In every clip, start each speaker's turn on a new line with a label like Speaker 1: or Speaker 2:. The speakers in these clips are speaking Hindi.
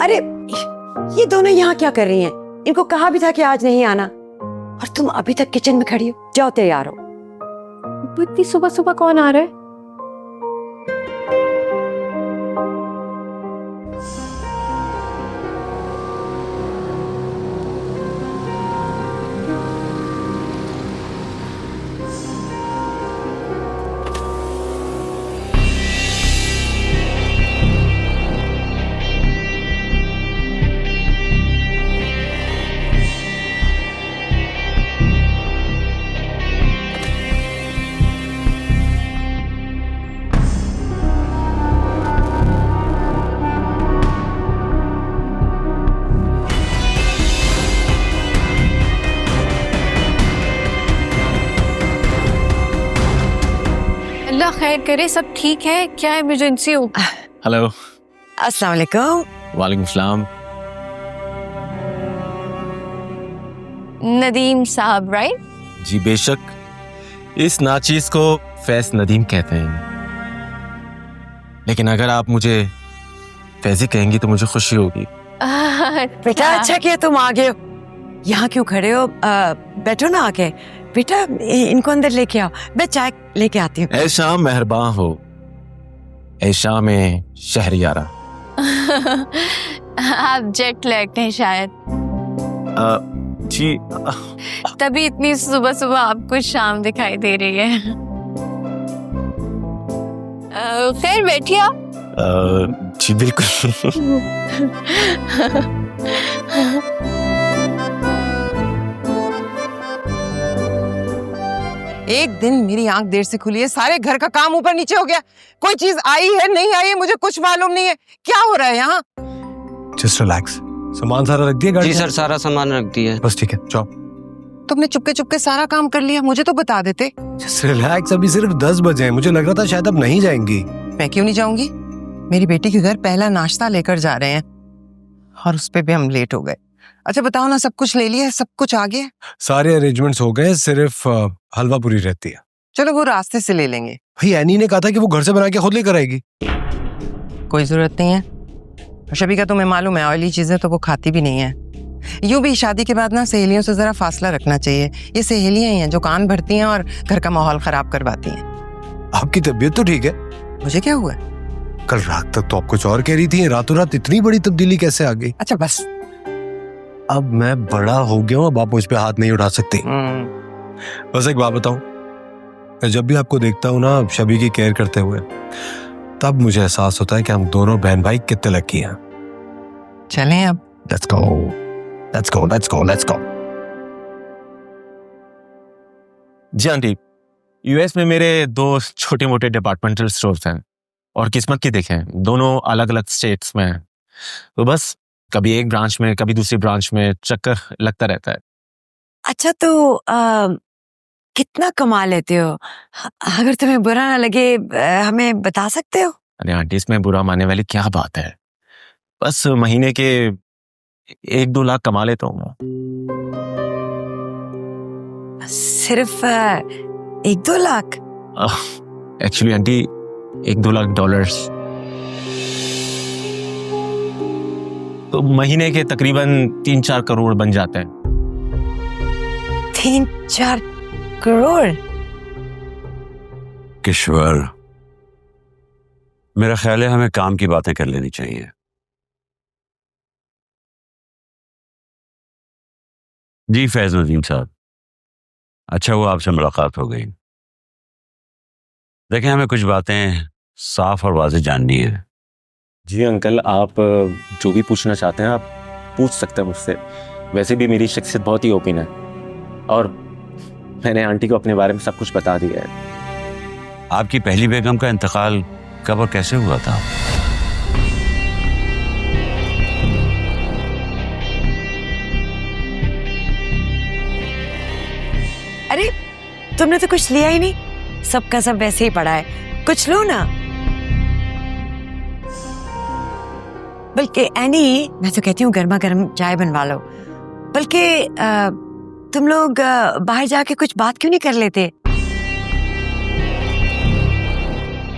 Speaker 1: अरे ये दोनों यहाँ क्या कर रही हैं? इनको कहा भी था कि आज नहीं आना, और तुम अभी तक किचन में खड़ी हो। जाओ तैयार हो।
Speaker 2: इतनी सुबह सुबह कौन आ रहा है? अल्लाह खैर करे, सब ठीक है? क्या इमरजेंसी हो?
Speaker 3: हेलो।
Speaker 1: अस्सलाम वालेकुम।
Speaker 3: वालेकुम सलाम।
Speaker 2: नदीम साहब राइट?
Speaker 3: जी बेशक, इस नाचीज को फैज नदीम कहते हैं, लेकिन अगर आप मुझे फैजी कहेंगी तो मुझे खुशी होगी।
Speaker 1: बेटा अच्छा किया तुम आ गए हो। यहाँ क्यों खड़े हो? बैठो ना आके। बेटा इनको अंदर लेके आओ, मैं चाय लेके आती हूँ।
Speaker 3: ऐ शाम मेहरबान हो, ऐ शाम में शहरियारा।
Speaker 2: आप जेट लैग्ड हैं शायद,
Speaker 3: जी
Speaker 2: तभी इतनी सुबह सुबह आपको शाम दिखाई दे रही है। खैर बैठिए आप।
Speaker 3: जी बिल्कुल।
Speaker 4: एक दिन मेरी आंख देर से खुली है, सारे घर का काम ऊपर नीचे हो गया, कोई चीज आई है नहीं आई है मुझे कुछ मालूम नहीं है, क्या हो रहा है यहाँ?
Speaker 5: Just relax. सामान सारा रख दिया गाड़ी
Speaker 6: जी
Speaker 5: में?
Speaker 6: सर, सारा सामान रख दिया।
Speaker 5: बस ठीक है, जाओ।
Speaker 4: तुमने चुपके चुपके सारा काम कर लिया, मुझे तो बता देते।
Speaker 5: जस्ट रिलैक्स, अभी सिर्फ 10 बजे हैं, मुझे लग रहा था शायद अब नहीं जाएंगी।
Speaker 4: मैं क्यों नहीं जाऊंगी? मेरी बेटी के घर पहला नाश्ता लेकर जा रहे हैं और उस पे भी हम लेट हो गए। अच्छा बताओ ना, सब कुछ ले लिया है, सब कुछ आ गया?
Speaker 5: सारे अरेंजमेंट्स हो गए, सिर्फ हलवा पूरी रहती है।
Speaker 4: चलो वो रास्ते से ले लेंगे।
Speaker 5: भाई एनी ने कहा था कि वो घर से बना के खुद लेकर आएगी।
Speaker 4: कोई जरूरत नहीं है। शबी का तुम्हें मालूम है, ऑयली चीजें तो वो खाती भी नहीं है। यूं भी शादी के बाद ना सहेलियों से जरा फासला रखना चाहिए। ये सहेलियां ही हैं जो कान भरती हैं और घर का माहौल खराब करवाती हैं।
Speaker 5: आपकी तबीयत तो ठीक है?
Speaker 4: मुझे क्या हुआ?
Speaker 5: कल रात तक तो आप कुछ और कह रही थी, रातों रात इतनी बड़ी तब्दीली कैसे आ गई?
Speaker 4: अच्छा बस।
Speaker 5: अब मैं बड़ा हो गया हूँ, अब आप मुझ पे हाथ नहीं उठा सकती। बस एक बात बताऊं, मैं जब भी आपको देखता हूँ ना शबी की केयर करते हुए, तब मुझे एहसास होता है कि हम दोनों बहन भाई कितने लकी हैं।
Speaker 4: चलें अब?
Speaker 5: Let's go, let's go, let's go, let's go.
Speaker 3: जी आंटी, यूएस में मेरे 2 छोटे मोटे डिपार्टमेंटल स्टोर्स हैं और किस्मत की देखें दोनों अलग अलग स्टेट्स में हैं, तो बस कभी एक ब्रांच में कभी दूसरी ब्रांच में चक्कर लगता रहता है।
Speaker 1: अच्छा तो कितना कमा लेते हो? अगर तुम्हें बुरा ना लगे हमें बता सकते हो?
Speaker 3: अरे आंटी, इसमें बुरा मानने वाली क्या बात है, बस महीने के 1-2 लाख कमा लेता हूँ मैं।
Speaker 1: सिर्फ 1-2 lakh?
Speaker 3: Actually aunty 1-2 lakh dollars तो महीने के तकरीबन 3-4 करोड़ बन जाते हैं।
Speaker 1: 3-4 करोड़?
Speaker 7: किश्वर, मेरा ख्याल है हमें काम की बातें कर लेनी चाहिए। जी फैज नदीम साहब, अच्छा हुआ आपसे मुलाकात हो गई। देखें, हमें कुछ बातें साफ और वाज़ेह जाननी है।
Speaker 3: जी अंकल, आप जो भी पूछना चाहते हैं आप पूछ सकते हैं मुझसे। वैसे भी मेरी शख्सियत बहुत ही ओपन है और मैंने आंटी को अपने बारे में सब कुछ बता दिया है।
Speaker 7: आपकी पहली बेगम का इंतकाल कब और कैसे हुआ था?
Speaker 1: अरे तुमने तो कुछ लिया ही नहीं, सबका सब वैसे ही पड़ा है, कुछ लो ना। बल्कि एनी, मैं तो कहती हूँ गर्मा गर्म चाय बनवा लो। बल्कि तुम लोग बाहर जाके कुछ बात क्यों नहीं कर लेते?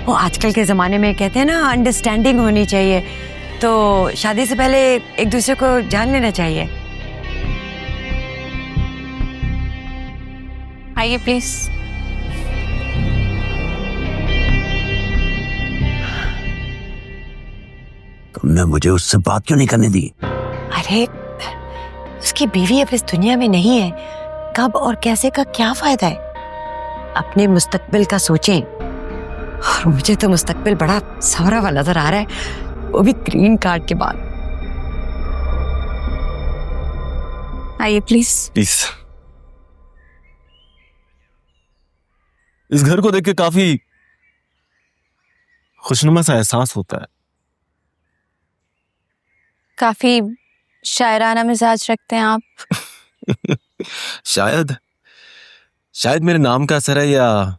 Speaker 1: वो आजकल के जमाने में कहते हैं ना, अंडरस्टैंडिंग होनी चाहिए। तो शादी से पहले एक दूसरे को जान लेना चाहिए।
Speaker 2: आइए प्लीज।
Speaker 7: तुमने मुझे उससे बात क्यों नहीं करने दी?
Speaker 1: अरे उसकी बीवी अब इस दुनिया में नहीं है, कब और कैसे का क्या फायदा है। अपने मुस्तकबिल का सोचें। और मुझे तो मुस्तकबिल बड़ा सवरा हुआ नजर आ रहा है, वो भी ग्रीन कार्ड के बाद।
Speaker 2: आइए प्लीज।
Speaker 3: प्लीज। इस घर को देख के काफी खुशनुमा सा एहसास होता है।
Speaker 2: काफी शायराना मिजाज रखते हैं आप।
Speaker 3: शायद मेरे नाम का असर है या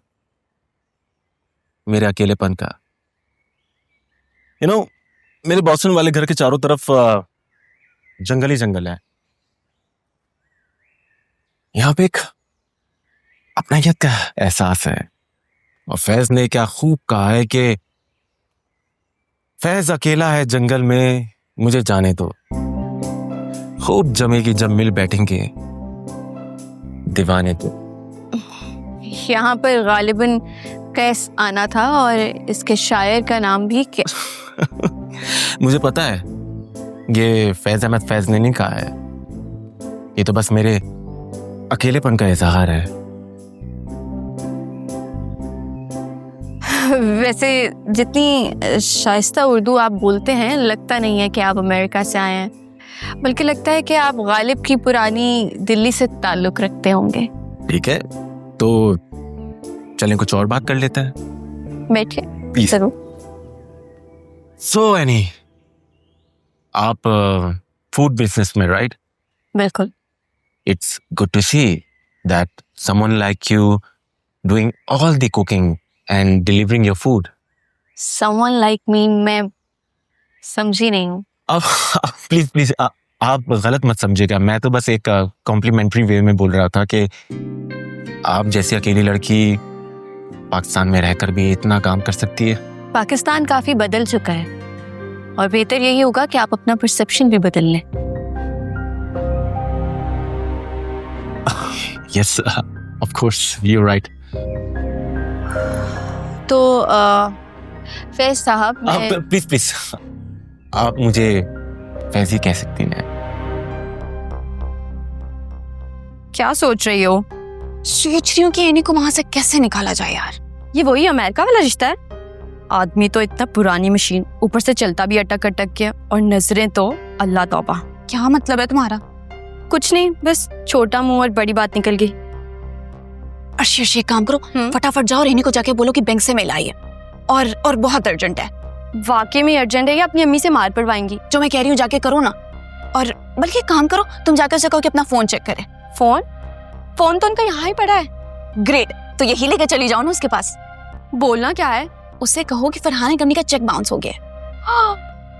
Speaker 3: मेरे अकेलेपन का। मेरे बॉस्टन वाले घर के चारों तरफ जंगल ही जंगल है। यहाँ पे एक अपनायत का एहसास है। और फैज ने क्या खूब कहा है कि फैज अकेला है जंगल में, मुझे जाने दो। खूब जमेगी जब मिल बैठेंगे दीवाने तो।
Speaker 2: यहाँ पर गालिबन कैस आना था और इसके शायर का नाम भी
Speaker 3: मुझे पता है ये फैज अहमद फैज ने नहीं कहा है, ये तो बस मेरे अकेलेपन का इजहार है।
Speaker 2: वैसे जितनी शाइस्ता उर्दू आप बोलते हैं, लगता नहीं है कि आप अमेरिका से आए हैं, बल्कि लगता है कि आप गालिब की पुरानी दिल्ली से ताल्लुक रखते होंगे।
Speaker 3: ठीक है, तो चलें कुछ और बात कर लेते हैं।
Speaker 2: बैठिए।
Speaker 3: Please.
Speaker 2: जरूर।
Speaker 3: सो एनी, आप फूड बिजनेस में, राइट?
Speaker 2: बिल्कुल।
Speaker 3: It's good to see that someone like you doing all the cooking and delivering your food.
Speaker 2: Someone like me, मैं समझी नहीं हूँ।
Speaker 3: अब प्लीज आप गलत मत समझिएगा, मैं तो बस एक कॉम्प्लीमेंट्री वे में बोल रहा था कि आप जैसी अकेली लड़की पाकिस्तान में रहकर भी इतना काम कर सकती है।
Speaker 2: पाकिस्तान काफी बदल चुका है और बेहतर यही होगा कि आप अपना परसेप्शन भी बदल लें।
Speaker 3: Yes, of course, you're right.
Speaker 2: तो फैज साहब,
Speaker 3: प्लीज आप मुझे फैजी कह सकती हैं।
Speaker 6: क्या सोच रही हो?
Speaker 2: सोच रही हूँ कि इन्हीं को वहां से कैसे निकाला जाए यार।
Speaker 6: ये वही अमेरिका वाला रिश्ता है। आदमी तो इतना पुरानी मशीन, ऊपर से चलता भी अटक अटक के, और नजरें तो अल्लाह तौबा।
Speaker 2: क्या मतलब है तुम्हारा?
Speaker 6: कुछ नहीं, बस छोटा मुंह और बड़ी बात निकल गई।
Speaker 2: अर्शी, काम करो, फटाफट जाओ और इन्हीं को जाके बोलो कि बैंक से मेल आई है और बहुत अर्जेंट है।
Speaker 6: वाकई में अर्जेंट है या अपनी अम्मी से मार पड़वाएंगी?
Speaker 2: जो मैं कह रही हूँ जाके करो ना। और बल्कि काम करो, तुम जाकर उसे कहो कि अपना फोन चेक करे।
Speaker 6: फोन तो उनका यहाँ ही पड़ा है।
Speaker 2: ग्रेट, तो यही लेकर चली जाओ ना उसके पास।
Speaker 6: बोलना क्या है?
Speaker 2: उससे कहो कि फरहान कंपनी का चेक बाउंस हो गया।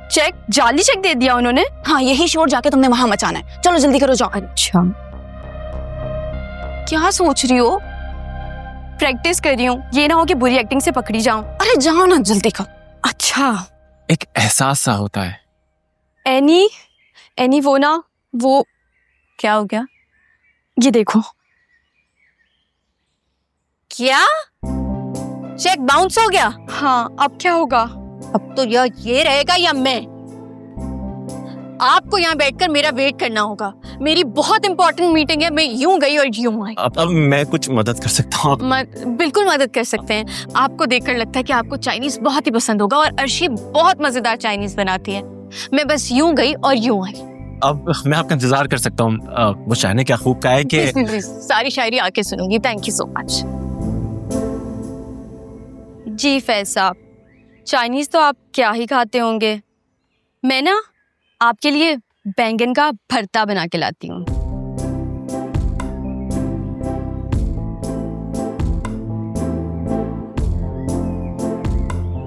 Speaker 6: चेक? जाली चेक दे दिया उन्होंने?
Speaker 2: हाँ, यही शोर जाके तुमने वहां मचाना है। चलो जल्दी करो, जाओ।
Speaker 6: अच्छा,
Speaker 2: क्या सोच रही हो?
Speaker 6: प्रैक्टिस कर रही हूँ, ये ना हो कि बुरी एक्टिंग से पकड़ी जाऊं।
Speaker 2: अरे जाओ ना, जल्दी करो।
Speaker 6: अच्छा,
Speaker 3: एक एहसास सा होता है।
Speaker 6: एनी वो
Speaker 2: क्या हो गया?
Speaker 6: ये देखो।
Speaker 2: क्या? चेक बाउंस हो गया?
Speaker 6: हाँ, अब क्या होगा?
Speaker 2: अब तो ये रहेगा या मैं? आपको यहाँ बैठकर मेरा वेट करना होगा। मेरी बहुत इंपॉर्टेंट मीटिंग है। मैं यूं गई और यूं आई।
Speaker 3: अब मैं कुछ मदद कर सकता हूँ?
Speaker 2: बिल्कुल मदद कर सकते हैं। आपको देखकर लगता है कि आपको चाइनीज बहुत ही पसंद होगा और अर्शी बहुत मजेदार चाइनीज बनाती है। मैं बस यूं गई और यूं आई।
Speaker 3: अब मैं आपका इंतजार कर सकता हूँ। वो शायने क्या खूब कहा है कि
Speaker 2: सारी शायरी आके सुनूंगी। Thank you so much.
Speaker 6: जी फैज साहब, चाइनीज तो आप क्या ही खाते होंगे। मैं ना आपके लिए बैंगन का भरता बना के लाती हूँ।